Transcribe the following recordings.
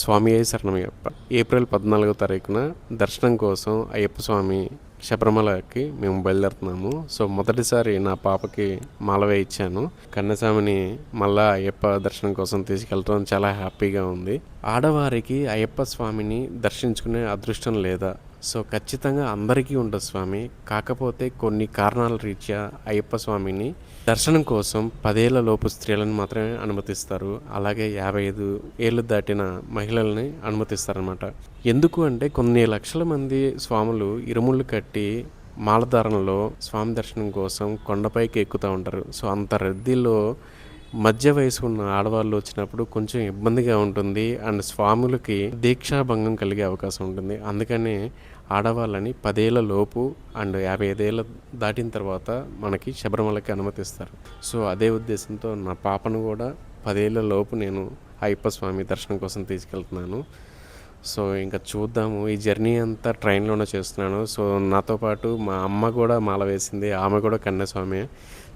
స్వామి శరణమయ్యప్ప. ఏప్రిల్ 14వ తారీఖున దర్శనం కోసం అయ్యప్ప స్వామి శబరిమలకి మేము బయలుదేరుతున్నాము. సో మొదటిసారి నా పాపకి మాల వేయించాను. కన్నస్వామిని మళ్ళా అయ్యప్ప దర్శనం కోసం తీసుకెళ్ళడం చాలా హ్యాపీగా ఉంది. ఆడవారికి అయ్యప్ప స్వామిని దర్శించుకునే అదృష్టం లేదా? సో ఖచ్చితంగా అందరికీ ఉండదు స్వామి. కాకపోతే కొన్ని కారణాల రీత్యా అయ్యప్ప స్వామిని దర్శనం కోసం 10 ఏళ్ల లోపు స్త్రీలను మాత్రమే అనుమతిస్తారు. అలాగే 55 ఏళ్ళు దాటిన మహిళల్ని అనుమతిస్తారనమాట. ఎందుకు అంటే కొన్ని లక్షల మంది స్వాములు ఇరుముళ్ళు కట్టి మాలధారణలో స్వామి దర్శనం కోసం కొండపైకి ఎక్కుతూ ఉంటారు. సో అంత రద్దీలో మధ్య వయసు ఉన్న ఆడవాళ్ళు వచ్చినప్పుడు కొంచెం ఇబ్బందిగా ఉంటుంది. అండ్ స్వాములకి దీక్షాభంగం కలిగే అవకాశం ఉంటుంది. అందుకని ఆడవాళ్ళని 10 ఏళ్ల లోపు అండ్ 55 ఏళ్ళ దాటిన తర్వాత మనకి శబరిమలకి అనుమతిస్తారు. సో అదే ఉద్దేశంతో నా పాపను కూడా 10 ఏళ్ల లోపు నేను అయ్యప్ప స్వామి దర్శనం కోసం తీసుకెళ్తున్నాను. సో ఇంకా చూద్దాము. ఈ జర్నీ అంతా ట్రైన్లోనే చేస్తున్నాను. సో నాతో పాటు మా అమ్మ కూడా మాల వేసింది. ఆమె కూడా కన్యాస్వామి.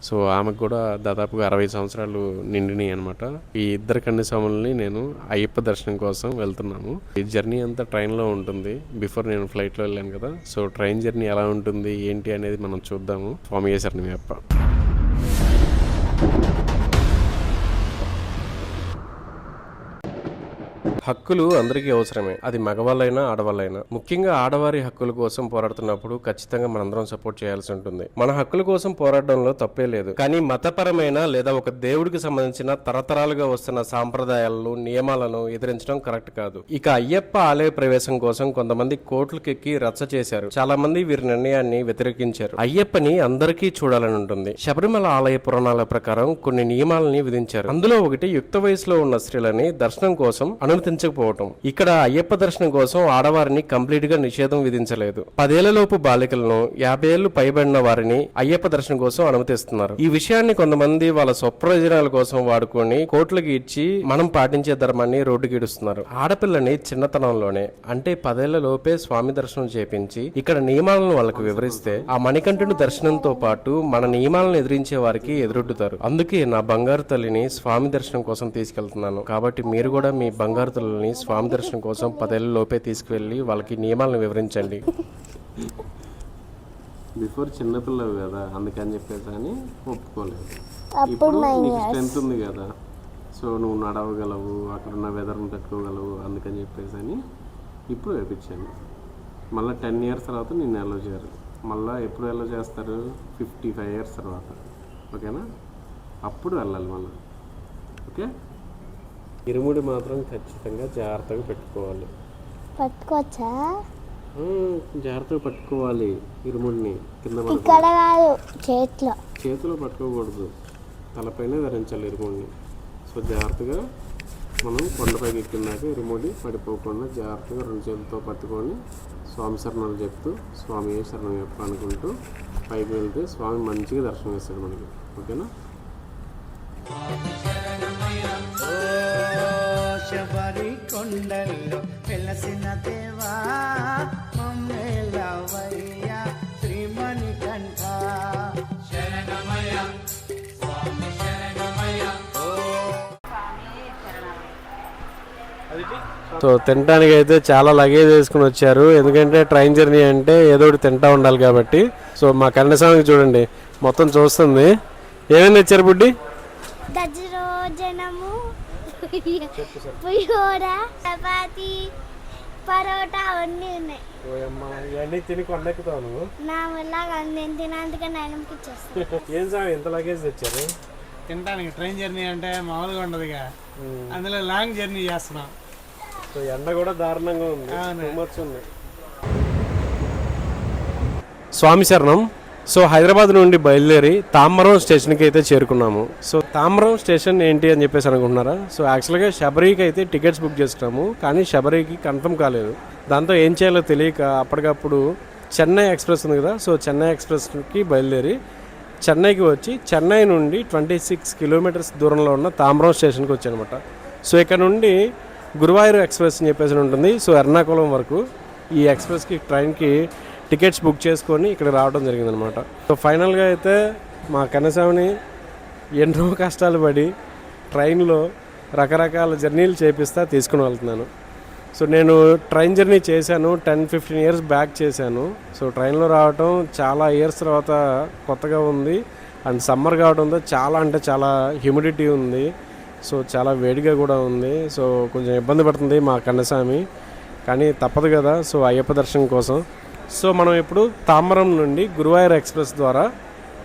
సో ఆమెకు కూడా దాదాపుగా 60 సంవత్సరాలు నిండినాయి అనమాట. ఈ ఇద్దరు కన్యాస్వాములని నేను అయ్యప్ప దర్శనం కోసం వెళ్తున్నాము. ఈ జర్నీ అంతా ట్రైన్లో ఉంటుంది. బిఫోర్ నేను ఫ్లైట్లో వెళ్ళాను కదా. సో ట్రైన్ జర్నీ ఎలా ఉంటుంది ఏంటి అనేది మనం చూద్దాము. స్వామి శరణమయ్యప్ప. హక్కులు అందరికీ అవసరమే. అది మగవాళ్ళైనా ఆడవాళ్ళైనా. ముఖ్యంగా ఆడవారి హక్కుల కోసం పోరాడుతున్నప్పుడు ఖచ్చితంగా మనందరం సపోర్ట్ చేయాల్సి ఉంటుంది. మన హక్కుల కోసం పోరాడడంలో తప్పే లేదు. కానీ మతపరమైన లేదా ఒక దేవుడికి సంబంధించిన తరతరాలుగా వస్తున్న సాంప్రదాయాలను నియమాలను ఎదిరించడం కరెక్ట్ కాదు. ఇక అయ్యప్ప ఆలయ ప్రవేశం కోసం కొంతమంది కోట్లకెక్కి రచ్చ చేశారు. చాలా మంది వీరి నిర్ణయాన్ని వ్యతిరేకించారు. అయ్యప్పని అందరికీ చూడాలని ఉంటుంది. శబరిమల ఆలయ పురాణాల ప్రకారం కొన్ని నియమాలని విధించారు. అందులో ఒకటి యుక్త వయసులో ఉన్న స్త్రీలని దర్శనం కోసం అనుమతించకపోవటం. ఇక్కడ అయ్యప్ప దర్శనం కోసం ఆడవారిని కంప్లీట్ గా నిషేధం విధించలేదు. 10 ఏళ్లలోపు బాలికలను 50 ఏళ్లు పైబడిన వారిని అయ్యప్ప దర్శనం కోసం అనుమతిస్తున్నారు. ఈ విషయాన్ని కొంతమంది వాళ్ళ స్వప్రయోజనాల కోసం వాడుకొని కోట్లకి ఇచ్చి మనం పాటించే ధర్మాన్ని రోడ్డుకి ఇడుస్తున్నారు. ఆడపిల్లని చిన్నతనంలోనే అంటే 10 ఏళ్ల లోపే స్వామి దర్శనం చేపించి ఇక్కడ నియమాలను వాళ్ళకి వివరిస్తే ఆ మణికంఠుని దర్శనంతో పాటు మన నియమాలను ఎదిరించే వారికి ఎదురొడ్డుతారు. అందుకే నా బంగారు తల్లిని స్వామి దర్శనం కోసం తీసుకెళ్తున్నాను. కాబట్టి మీరు కూడా మీ బంగారు తల్లిని స్వామి దర్శనం కోసం 10 ఏళ్ల లోపే తీసుకువెళ్ళి వాళ్ళకి నియమాలను వివరించండి. బిఫోర్ చిన్నపిల్లవి కదా, అందుకని చెప్పేసి అని ఒప్పుకోలేదు. ఇప్పుడు నీకు స్ట్రెంత్ ఉంది కదా, సో నువ్వు నడవగలవు, అక్కడున్న వెదర్ని తట్టుకోగలవు, అందుకని చెప్పేసి అని ఇప్పుడు వేపించాను. మళ్ళీ 10 ఇయర్స్ తర్వాత నిన్ను ఎల్లో చేయరు. మళ్ళీ ఎప్పుడు ఎల్లో చేస్తారు? 55 ఇయర్స్ తర్వాత. ఓకేనా? అప్పుడు వెళ్ళాలి మళ్ళీ. ఓకే? ఇరుముడి మాత్రం ఖచ్చితంగా జాగ్రత్తగా పెట్టుకోవాలి. పట్టుకోవచ్చా? జాగ్రత్తగా పట్టుకోవాలి. ఇరుముడిని కింద చేతిలో పట్టుకోకూడదు, తలపైన ధరించాలి ఇరుముడిని. సో జాగ్రత్తగా మనం కొండపైకి ఎక్కినాక ఇరుముడి పడిపోకుండా జాగ్రత్తగా 2 చేతులతో పట్టుకొని స్వామి శరణాలు చెప్తూ స్వామి శరణం చెప్ప అనుకుంటూ పైకి వెళ్తే స్వామి మంచిగా దర్శనం ఇస్తాడు మనకి. ఓకేనా? శబరి కొండల్లో వెలసిన దేవా మమ్మేలవయ్య శ్రీమణికంఠ శరణమయ్య స్వామి శరణమయ్య. సో తినడానికి అయితే చాలా లగేజ్ వేసుకుని వచ్చారు. ఎందుకంటే ట్రైన్ జర్నీ అంటే ఏదో ఒకటి తింటా ఉండాలి కాబట్టి. సో మా కన్నస్వామికి చూడండి మొత్తం చూస్తుంది. ఏమేమి తెచ్చారు బుడ్డి? దజ్రోజనము, పులిహోర, చపాతి, పరోటా అన్నీ ఉన్నాయి. ఇవన్నీ తిని కొండెక్కుతావు నువ్వు? నా వల్ల నేను తినందుకే నైనంకి ఇచ్చేస్తాను. ఏం సార్ ఇంత లగేజ్ తెచ్చారు? తినడానికి ట్రైన్ జర్నీ అంటే మామూలుగా ఉండదుగా, అందులో లాంగ్ జర్నీ చేస్తున్నాం. సో ఎండ కూడా దారుణంగా ఉంది. స్వామి శరణం. సో హైదరాబాద్ నుండి బయలుదేరి తామరం స్టేషన్కి అయితే చేరుకున్నాము. సో తామరం స్టేషన్ ఏంటి అని చెప్పేసి అనుకుంటున్నారా? సో యాక్చువల్గా శబరికి అయితే టికెట్స్ బుక్ చేసుకున్నాము, కానీ శబరికి కన్ఫర్మ్ కాలేదు. దాంతో ఏం చేయాలో తెలియక అప్పటికప్పుడు చెన్నై ఎక్స్ప్రెస్ ఉంది కదా, సో చెన్నై ఎక్స్ప్రెస్కి బయలుదేరి చెన్నైకి వచ్చి చెన్నై నుండి 26 కిలోమీటర్స్ దూరంలో ఉన్న తామరం స్టేషన్కి వచ్చానమాట. సో ఇక్కడ నుండి గురువాయూర్ ఎక్స్ప్రెస్ అని చెప్పేసి ఉంటుంది. సో ఎర్నాకుళం వరకు ఈ ఎక్స్ప్రెస్కి ట్రైన్కి టికెట్స్ బుక్ చేసుకొని ఇక్కడ రావడం జరిగిందనమాట. సో ఫైనల్గా అయితే మా కన్నస్వామిని ఎన్నో కష్టాలు పడి ట్రైన్లో రకరకాల జర్నీలు చేపిస్తా తీసుకుని వెళ్తున్నాను. సో నేను ట్రైన్ జర్నీ చేశాను 10-15 ఇయర్స్ బ్యాక్ చేశాను. సో ట్రైన్లో రావటం చాలా ఇయర్స్ తర్వాత కొత్తగా ఉంది. అండ్ సమ్మర్ కావడంతో చాలా అంటే చాలా హ్యూమిడిటీ ఉంది. సో చాలా వేడిగా కూడా ఉంది. సో కొంచెం ఇబ్బంది పడుతుంది మా కన్నస్వామి, కానీ తప్పదు కదా. సో అయ్యప్ప దర్శనం కోసం సో మనం ఇప్పుడు తాంబరం నుండి గురువాయూర్ ఎక్స్ప్రెస్ ద్వారా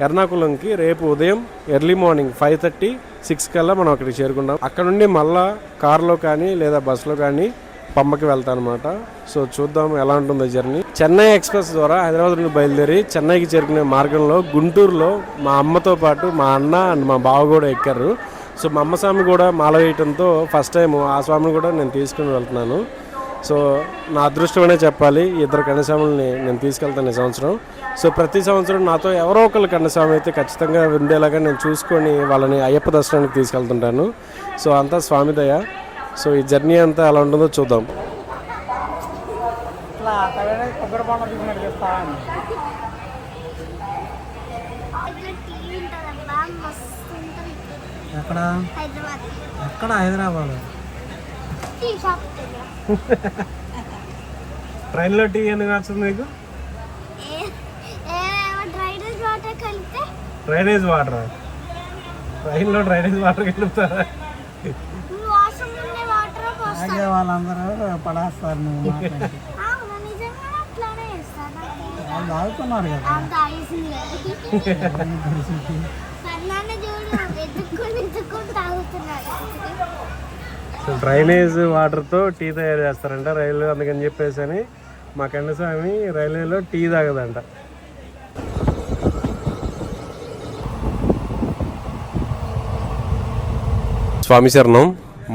ఎర్నాకుళంకి రేపు ఉదయం ఎర్లీ మార్నింగ్ 5:30-6 కల్లా మనం అక్కడికి చేరుకుంటాం. అక్కడ నుండి మళ్ళా కార్లో కానీ లేదా బస్సులో కానీ పంపకి వెళ్తాను అనమాట. సో చూద్దాం ఎలా ఉంటుందో జర్నీ. చెన్నై ఎక్స్ప్రెస్ ద్వారా హైదరాబాద్ నుండి బయలుదేరి చెన్నైకి చేరుకునే మార్గంలో గుంటూరులో మా అమ్మతో పాటు మా అన్న అండ్ మా బావ కూడా ఎక్కారు. సో మా అమ్మ స్వామి కూడా మాల వేయటంతో ఫస్ట్ టైం ఆ స్వామిని కూడా నేను తీసుకుని వెళ్తున్నాను. సో నా అదృష్టమనే చెప్పాలి, ఇద్దరు కన్నస్వాములని నేను తీసుకెళ్తాను ఈ సంవత్సరం. సో ప్రతి సంవత్సరం నాతో ఎవరో ఒకరు కన్నస్వామి అయితే ఖచ్చితంగా ఉండేలాగా నేను చూసుకొని వాళ్ళని అయ్యప్ప దర్శనానికి తీసుకెళ్తుంటాను. సో అంతా స్వామి దయ. సో ఈ జర్నీ అంతా ఎలా ఉంటుందో చూద్దాం. ఎక్కడ ఎక్కడ హైదరాబాద్ ట్రైన్లో టీ ఎందుకు నచ్చుతుంది మీకు? డ్రైనేజ్ వాటర్, ట్రైన్లో డ్రైనేజ్ వాటర్ కలుపుతారా? వాళ్ళందరూ పడేస్తారు. నువ్వు వాళ్ళు తాగుతున్నారు కదా. సో డ్రైనేజ్ వాటర్తో టీ తయారు చేస్తారంట రైలు, అందుకని చెప్పేసి అని మా కన్నస్వామి రైల్వేలో టీ తాగదంట. స్వామి శరణం.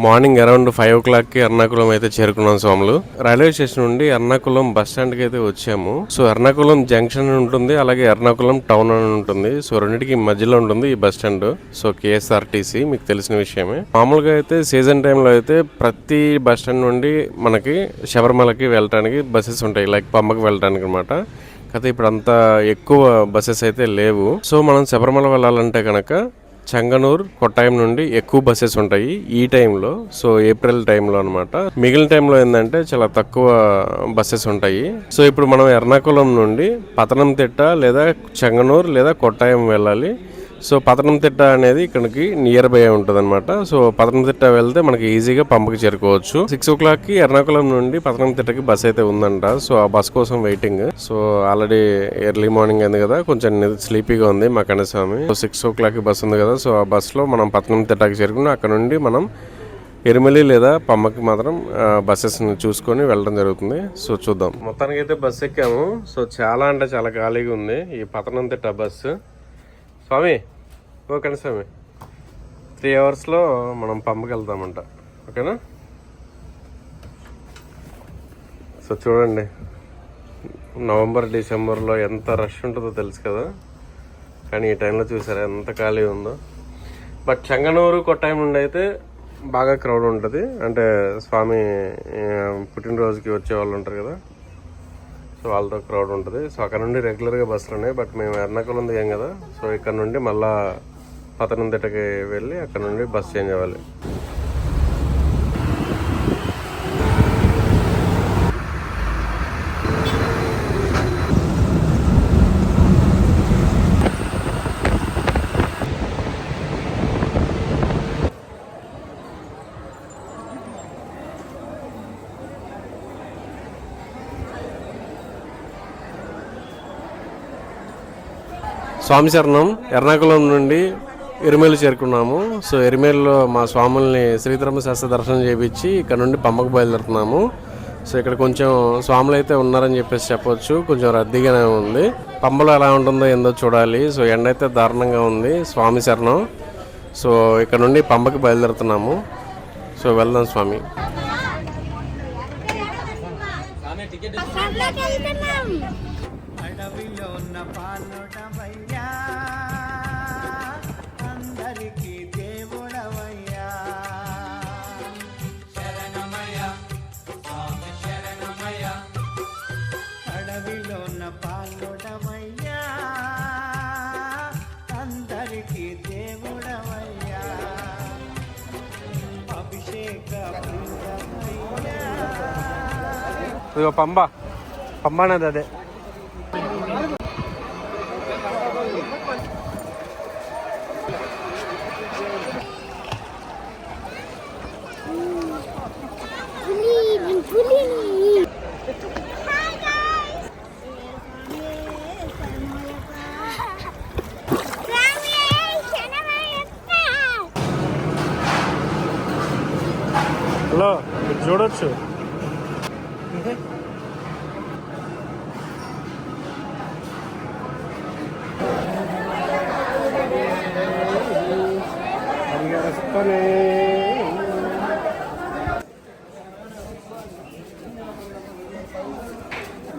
మార్నింగ్ అరౌండ్ 5 o'clockకి ఎర్నాకుళం అయితే చేరుకున్నాం స్వాములు. రైల్వే స్టేషన్ నుండి ఎర్నాకుళం బస్ స్టాండ్కి అయితే వచ్చాము. సో ఎర్నాకుళం జంక్షన్ ఉంటుంది, అలాగే ఎర్నాకుళం టౌన్ అని ఉంటుంది. సో రెండింటికి మధ్యలో ఉంటుంది ఈ బస్ స్టాండ్. సో KSRTC మీకు తెలిసిన విషయమే. మామూలుగా అయితే సీజన్ టైంలో అయితే ప్రతి బస్ స్టాండ్ నుండి మనకి శబరిమలకి వెళ్ళడానికి బస్సెస్ ఉంటాయి, లైక్ పంబకి వెళ్ళడానికి అనమాట. అయితే ఇప్పుడు అంత ఎక్కువ బస్సెస్ అయితే లేవు. సో మనం శబరిమల వెళ్ళాలంటే కనుక చెంగనూరు, కొట్టాయం నుండి ఎక్కువ బస్సెస్ ఉంటాయి ఈ టైంలో. సో ఏప్రిల్ టైంలో అనమాట. మిగిలిన టైంలో ఏంటంటే చాలా తక్కువ బస్సెస్ ఉంటాయి. సో ఇప్పుడు మనం ఎర్నాకుళం నుండి పతనంతిట్ట లేదా చెంగనూరు లేదా కొట్టాయం వెళ్ళాలి. సో పతనంతిట్ట అనేది ఇక్కడికి నియర్ బై ఉంటుంది అనమాట. సో పతనంతిట్ట వెళ్తే మనకి ఈజీగా పంపకి చేరుకోవచ్చు. 6 o'clockకి ఎర్నాకుళం నుండి పతనంతిట్టకి బస్ అయితే ఉందంట. సో ఆ బస్ కోసం waiting. So already early morning అయింది కదా, కొంచెం స్లీపీగా ఉంది మా కన్నస్వామి. సో 6 o'clockకి బస్ ఉంది కదా, సో ఆ బస్సులో మనం పతనంతిట్టకి చేరుకుని అక్కడ నుండి మనం ఎరిమలి లేదా పంబకి మాత్రం బస్సెస్ని చూసుకొని వెళ్ళడం జరుగుతుంది. సో చూద్దాం. మొత్తానికి అయితే బస్సు ఎక్కాము. సో చాలా అంటే చాలా ఖాళీగా ఉంది ఈ పతనంతిట్ట బస్సు. స్వామి ఓకే స్వామి, 3 hours మనం పంపకి వెళ్తామంట. ఓకేనా? సో చూడండి, నవంబర్ డిసెంబర్లో ఎంత రష్ ఉంటుందో తెలుసు కదా, కానీ ఈ టైంలో చూసారా ఎంత ఖాళీ ఉందో. బట్ చెంగనూరు, కొట్టాయం నుండి అయితే బాగా క్రౌడ్ ఉంటుంది. అంటే స్వామి పుట్టినరోజుకి వచ్చే వాళ్ళు ఉంటారు కదా, సో వాళ్ళతో క్రౌడ్ ఉంటుంది. సో అక్కడ నుండి రెగ్యులర్గా బస్సులు ఉన్నాయి. బట్ మేము ఎర్నాకుళం దిగాం కదా, సో ఇక్కడ నుండి మళ్ళా పతనంతిట్టకి వెళ్ళి అక్కడ నుండి బస్ చేంజ్ అవ్వాలి. స్వామి శరణం. ఎర్నాకుళం నుండి ఎరిమేలు చేరుకున్నాము. సో ఎరిమేలులో మా స్వాముల్ని శ్రీధర్మశాస్త్ర దర్శనం చేయించి ఇక్కడ నుండి పంపకు బయలుదేరుతున్నాము. సో ఇక్కడ కొంచెం స్వాములు అయితే ఉన్నారని చెప్పేసి చెప్పొచ్చు, కొంచెం రద్దీగానే ఉంది. పంబలో ఎలా ఉంటుందో ఏందో చూడాలి. సో ఎండ అయితే దారుణంగా ఉంది. స్వామి శరణం. సో ఇక్కడ నుండి పంపకి బయలుదేరుతున్నాము. సో వెళ్దాం స్వామి. అడవిలో ఉన్న పాలొడవయ్యా, అందరికీ దేవుడవయ్యా. శరణమయ్య స్వామి శరణమయ్య. అడవిలో ఉన్న పాలొడవయ్యా, అందరికీ దేవుడవయ్యా. అభిషేక ప్రియుడవయ్యా, ఇదిగో పంబ అనేది అదే. హలో మీరు చూడొచ్చు.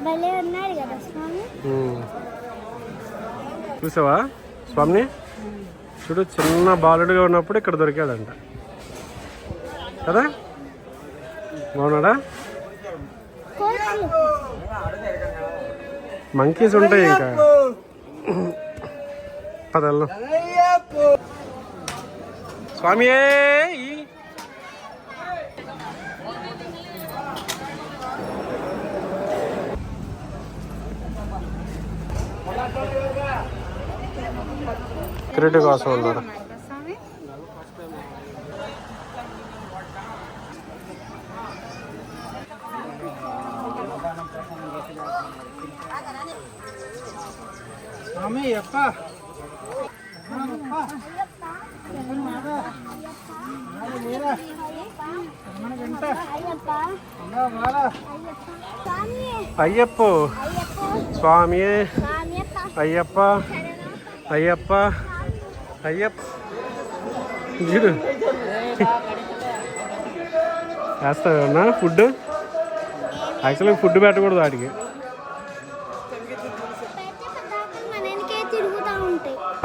భలే ఉన్నారు కదా స్వామి. చూసావా స్వామిని? చూడు, చిన్న బాలుడిగా ఉన్నప్పుడు ఇక్కడ దొరికాడంట కదా. బాగున్నాడా? మంకీస్ ఉంటాయి ఇంకా. పదల్లో స్వామి సెక్యూరిటీ కోసం ఉన్నారు. అయ్యప్ప స్వామి, అయ్యప్ప అయ్యప్ప అయ్యప్ప. చూడు వేస్తావన్నా ఫుడ్. యాక్చువల్గా ఫుడ్ పెట్టకూడదు వాటికి.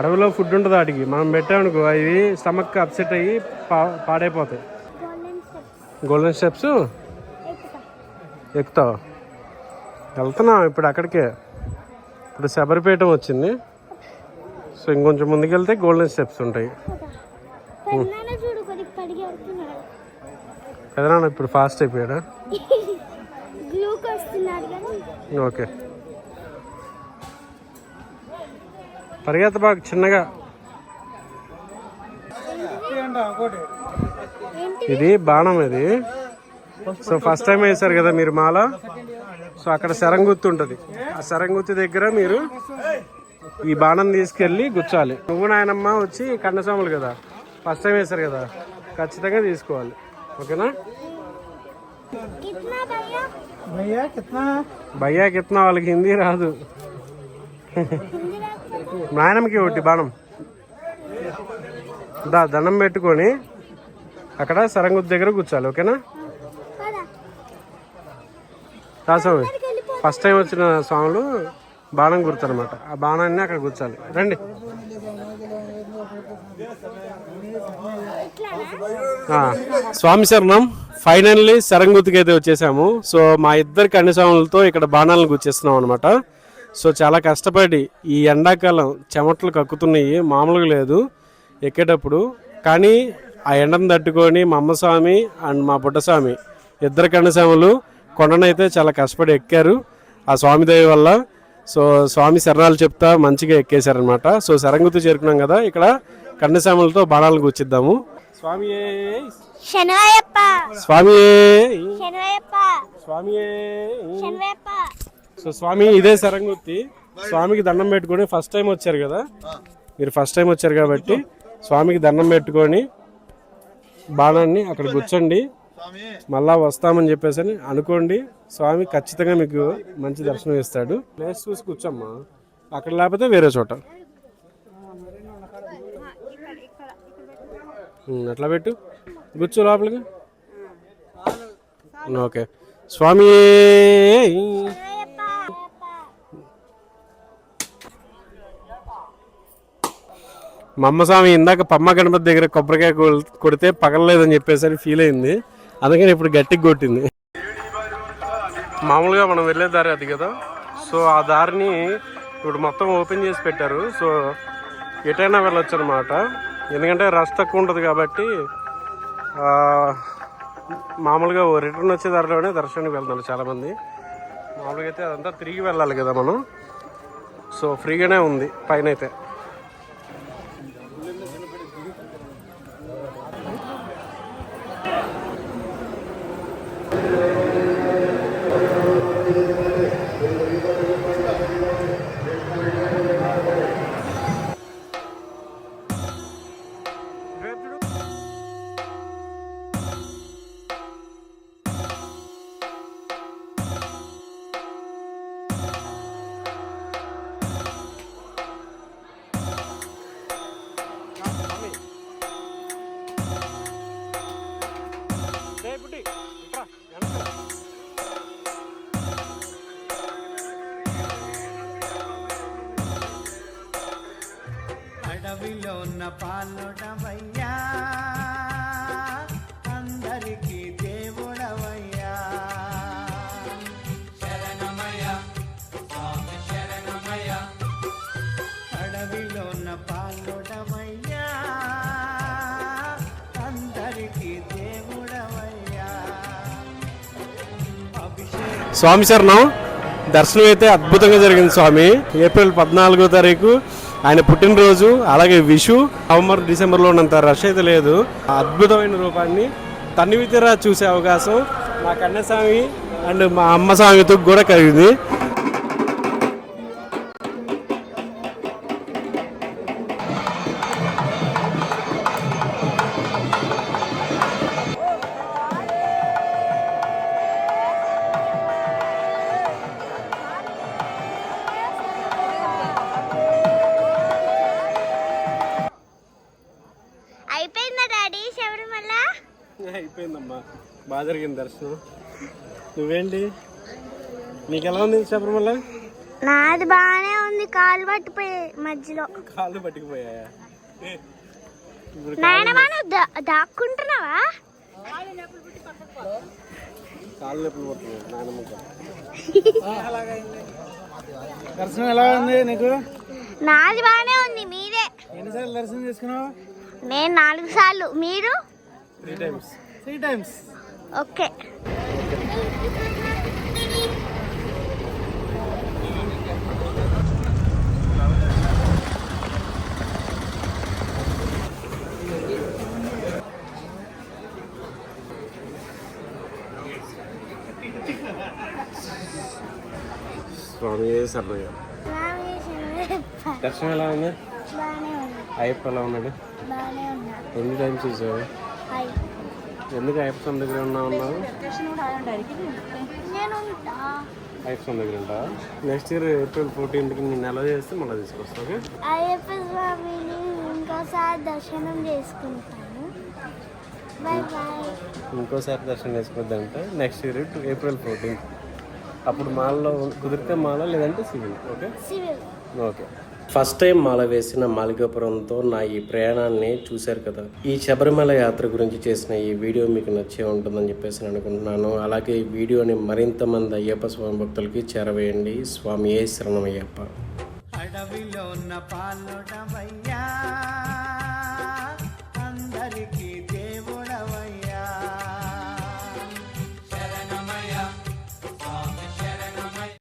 అడవిలో ఫుడ్ ఉంటుంది వాటికి. మనం పెట్టామనుకో అవి స్టమక్ అప్సెట్ అయ్యి పాడైపోతాయి. గోల్డెన్ స్టెప్స్ ఎక్కుతావు. వెళ్తున్నాం ఇప్పుడు అక్కడికే. ఇప్పుడు శబరిపేట వచ్చింది. సో ఇంకొంచెం ముందుకెళ్తే గోల్డెన్ స్టెప్స్ ఉంటాయి. పెదనాన్న ఇప్పుడు ఫాస్ట్ అయిపోయాడా? ఓకే, పరిగెత్త బాగా చిన్నగా. ఇది బాణం ఇది. సో ఫస్ట్ టైం వేశారు కదా మీరు మాల. సో అక్కడ శరంగుత్తు ఉంటుంది. ఆ శరంగుత్తి దగ్గర మీరు ఈ బాణం తీసుకెళ్ళి గుచ్చాలి. నువ్వు నాయనమ్మ వచ్చి కన్నస్వాములు కదా, ఫస్ట్ టైం వేశారు కదా, ఖచ్చితంగా తీసుకోవాలి. ఓకేనా? భయ్యా కిత్నా వాళ్ళకి హిందీ రాదు. నాయనమ్మకి ఒకటి బాణం దండం పెట్టుకొని అక్కడ సరంగుత్ దగ్గర కూర్చోాలి. ఓకేనా? స్వామి ఫస్ట్ టైం వచ్చిన స్వాములు బాణం గుర్తనమాట. ఆ బాణాన్ని అక్కడ కూర్చోాలి. రండి. స్వామి శరణం. ఫైనల్లీ శరంగుత్తికి అయితే వచ్చేసాము. సో మా ఇద్దరు కన్యస్వాములతో ఇక్కడ బాణాలను గుచ్చేస్తున్నాం అనమాట. సో చాలా కష్టపడి ఈ ఎండాకాలం చెమటలు కక్కుతున్నాయి, మామూలుగా లేదు ఎక్కేటప్పుడు. కానీ ఆ ఎండను తట్టుకొని మా అమ్మస్వామి అండ్ మా బుడ్డస్వామి ఇద్దరు కన్యస్వాములు కొండనైతే చాలా కష్టపడి ఎక్కారు ఆ స్వామి దయ వల్ల. సో స్వామి శరణాలు చెప్తా మంచిగా ఎక్కేశారనమాట. సో శరంగుత్తి చేరుకున్నాం కదా, ఇక్కడ కన్యస్వాములతో బాణాలను గుచ్చిద్దాము. స్వామి స్వామి స్వామి. సో స్వామి ఇదే శరంగుత్తి. స్వామికి దండం పెట్టుకొని ఫస్ట్ టైం వచ్చారు కదా మీరు, ఫస్ట్ టైం వచ్చారు కాబట్టి స్వామికి దండం పెట్టుకొని బాణాన్ని అక్కడ కూర్చోండి. మళ్ళా వస్తామని చెప్పేసి అని అనుకోండి. స్వామి ఖచ్చితంగా మీకు మంచి దర్శనం ఇస్తాడు. ప్లేస్ చూసి కూర్చోమ్మా, అక్కడ లేకపోతే వేరే చోట. అట్లా పెట్టు, కూర్చో లోపలికి. ఓకే. స్వామి మా అమ్మస్వామి ఇందాక పమ్మ గణపతి దగ్గర కొబ్బరికాయ కొడితే పగలలేదని చెప్పేసి ఫీల్ అయింది. అందుకని ఇప్పుడు గట్టిగా కొట్టింది. మామూలుగా మనం వెళ్ళే దారి అది కదా. సో ఆ దారిని ఇప్పుడు మొత్తం ఓపెన్ చేసి పెట్టారు. సో ఎటైనా వెళ్ళొచ్చు అనమాట. ఎందుకంటే రష్ తక్కువ ఉంటుంది కాబట్టి మామూలుగా రిటర్న్ వచ్చే దారిలోనే దర్శనానికి వెళ్తున్నారు చాలామంది. మామూలుగా అయితే అదంతా తిరిగి వెళ్ళాలి కదా మనం. సో ఫ్రీగానే ఉంది పైన అయితే. అడవిలో ఉన్న పాలుడవయ్యా, అందరికీ దేవుడవయ్యా. శరణమయ్య స్వామి శరణమయ్య. అడవిలో ఉన్న పాలుడవయ్యా, అందరికీ దేవుడవయ్యా. స్వామి శరణం. దర్శనం అయితే అద్భుతంగా జరిగింది స్వామి. ఏప్రిల్ 14వ తారీఖు ఆయన పుట్టినరోజు, అలాగే విషు. నవంబర్ డిసెంబర్లో ఉన్నంత రష్ అయితే లేదు. అద్భుతమైన రూపాన్ని తన్నివితరా చూసే అవకాశం మా కన్నస్వామి అండ్ మా అమ్మ స్వామితో కూడా కలిగింది. అయిపోయిందా డాడీ శబరిమల? అయిపోయిందమ్మా, బాగా జరిగింది దర్శనం. నువ్వేంటి, నీకు ఎలా ఉంది శబరిమల? నాది బాగానే ఉంది, కాలు పట్టిపోయి మధ్యలో. కాళ్ళు పట్టుకుపోయాయా? నాయనమా నువ్వు దాక్కుంటున్నావా? కాళ్ళు నొప్పులు పడుతున్నాయి నాయనమ్మకి. దర్శనం ఎలా ఉంది నీకు? నాది బాగానే ఉంది, మీదే. ఎన్నిసార్లు దర్శనం చేసుకున్నావు? నేను 4 సార్లు, మీరు? 3 times. 3 times. ఓకే. స్వామి సర్లయ్య. దర్శనం ఎలా ఉంది? బాగానే ఉంది, అయ్యప్ప ఎలా ఉన్నాడు? బాగానే ఉన్నా. ఎన్ని టైమ్స్ చూసావు? ఎందుకు అయ్యప్ప స్వామి దగ్గర ఉన్నావు? నేను ఉంటా. అయ్యప్ప స్వామి దగ్గర ఉంటా. నెక్స్ట్ ఇయర్ ఏప్రిల్ 14కి నేను ఎలా చేస్తే మళ్ళీ తీసుకొస్తా. ఓకే. అయ్యప్ప స్వామిని ఇంకోసారి దర్శనం చేసుకుంటాను. Bye bye. ఇంకోసారి దర్శనం చేసుకుందంటే నెక్స్ట్ ఇయర్ ఏప్రిల్ 14. అప్పుడు మాలలో కుదిరితే మాల, లేదంటే civil. Okay. Civil. Okay. First time మాల వేసిన మాలికాపురంతో నా ఈ ప్రయాణాన్ని చూశారు కదా. ఈ శబరిమల యాత్ర గురించి చేసిన ఈ వీడియో మీకు నచ్చే ఉంటుందని చెప్పేసి నేను అనుకుంటున్నాను. అలాగే ఈ వీడియోని మరింత మంది అయ్యప్ప స్వామి భక్తులకి చేరవేయండి. స్వామి ఏ శరణమయ్యప్ప. అడవిలో ఉన్న పాలుడవయ్యా, అందరికీ